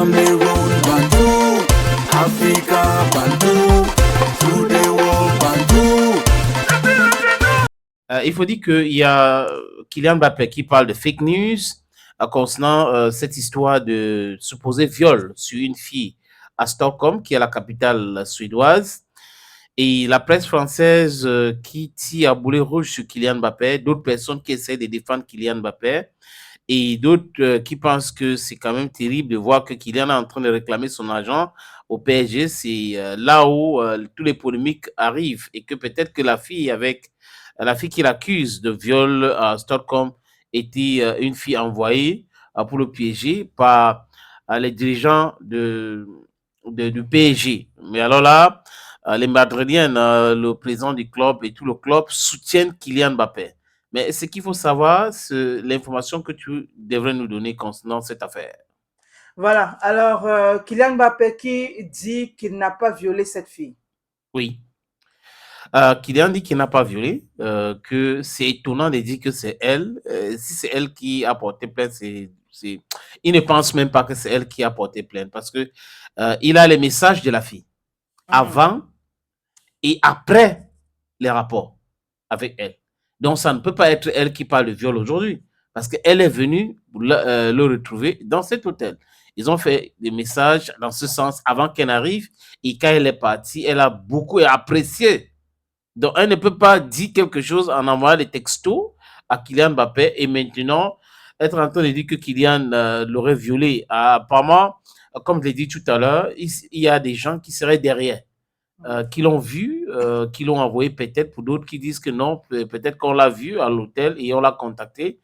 Cameroon, Bantou, Africa, Bantou, through the world, Bantou. Il faut dire qu'il y a Kylian Mbappé qui parle de fake news concernant cette histoire de supposé viol sur une fille à Stockholm, qui est la capitale suédoise. Et la presse française qui tire à boulet rouge sur Kylian Mbappé, d'autres personnes qui essaient de défendre Kylian Mbappé, et d'autres qui pensent que c'est quand même terrible de voir que Kylian est en train de réclamer son argent au PSG. C'est là où tous les polémiques arrivent, et que peut-être que la fille qui l'accuse de viol à Stockholm était une fille envoyée pour le PSG par les dirigeants du PSG. Mais alors là, les Madridiens, le président du club et tout le club soutiennent Kylian Mbappé. Mais ce qu'il faut savoir, c'est l'information que tu devrais nous donner concernant cette affaire. Voilà. Alors, Kylian Mbappé qui dit qu'il n'a pas violé cette fille. Oui. Kylian dit qu'il n'a pas violé, que c'est étonnant de dire que c'est elle. Si c'est elle qui a porté plainte, il ne pense même pas que c'est elle qui a porté plainte, parce que il a les messages de la fille avant et après les rapports avec elle. Donc, ça ne peut pas être elle qui parle de viol aujourd'hui, parce qu'elle est venue le retrouver dans cet hôtel. Ils ont fait des messages dans ce sens avant qu'elle arrive, et quand elle est partie, elle a beaucoup apprécié. Donc, elle ne peut pas dire quelque chose en envoyant des textos à Kylian Mbappé et maintenant être en train de dire que Kylian l'aurait violé. Apparemment, comme je l'ai dit tout à l'heure, il y a des gens qui seraient derrière, qui l'ont vu, qui l'ont envoyé peut-être, pour d'autres qui disent que non, peut-être qu'on l'a vu à l'hôtel et on l'a contacté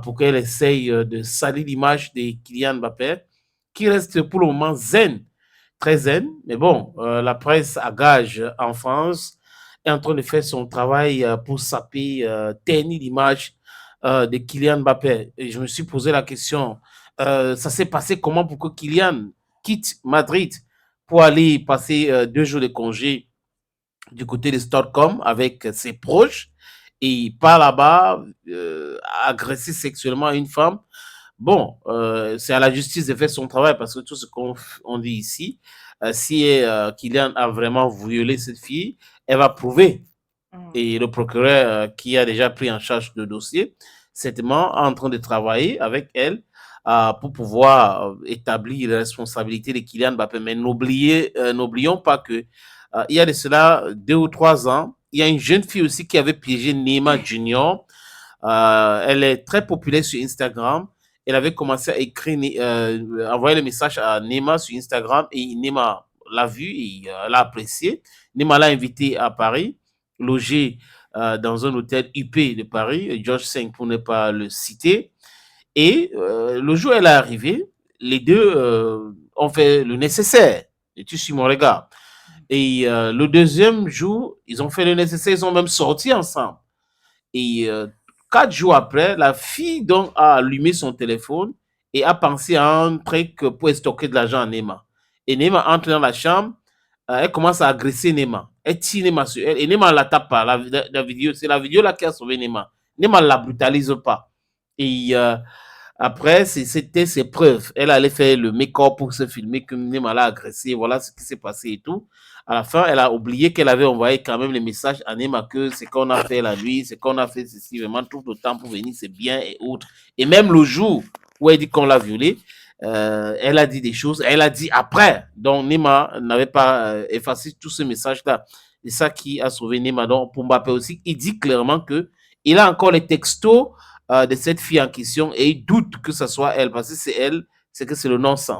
pour qu'elle essaye de salir l'image de Kylian Mbappé, qui reste pour le moment zen, très zen. Mais bon, la presse à gage en France est en train de faire son travail pour saper, ternir l'image de Kylian Mbappé. Et je me suis posé la question, ça s'est passé comment pour que Kylian quitte Madrid pour aller passer 2 jours de congé du côté de Stockholm avec ses proches, et par là-bas agresser sexuellement une femme. Bon, c'est à la justice de faire son travail, parce que tout ce qu'on dit ici, si Kylian a vraiment violé cette fille, elle va prouver. Et le procureur qui a déjà pris en charge le dossier, certainement en train de travailler avec elle pour pouvoir établir les responsabilités de Kylian Mbappé. Mais n'oublions pas que il y a de cela 2 ou 3 ans, il y a une jeune fille aussi qui avait piégé Neymar Junior. Elle est très populaire sur Instagram. Elle avait commencé à écrire, envoyer le message à Neymar sur Instagram, et Neymar l'a vu et l'a apprécié. Neymar l'a invité à Paris, logé dans un hôtel UP de Paris, George V pour ne pas le citer. Et le jour où elle est arrivée, les deux ont fait le nécessaire. Et tu suis mon regard. Et le deuxième jour, ils ont fait le nécessaire, ils ont même sorti ensemble. Et 4 jours après, la fille donc a allumé son téléphone et a pensé à un truc pour stocker de l'argent à Neymar. Et Neymar entre dans la chambre, elle commence à agresser Neymar. Elle tire Neymar sur elle et Neymar la tape pas. La vidéo, c'est la vidéo là qui a sauvé Neymar. Neymar ne la brutalise pas. Et après, c'était ses preuves. Elle allait faire le make-up pour se filmer que Neymar l'a agressé. Voilà ce qui s'est passé et tout. À la fin, elle a oublié qu'elle avait envoyé quand même les messages à Neymar que c'est qu'on a fait la nuit, c'est qu'on a fait ceci, vraiment tout le temps pour venir, c'est bien et autres. Et même le jour où elle dit qu'on l'a violée, elle a dit des choses, elle a dit après. Donc Neymar n'avait pas effacé tous ces messages-là. C'est ça qui a sauvé Neymar. Donc pour Mbappé aussi, il dit clairement que il a encore les textos de cette fille en question et il doute que ce soit elle, parce que c'est elle, c'est que c'est le non-sens.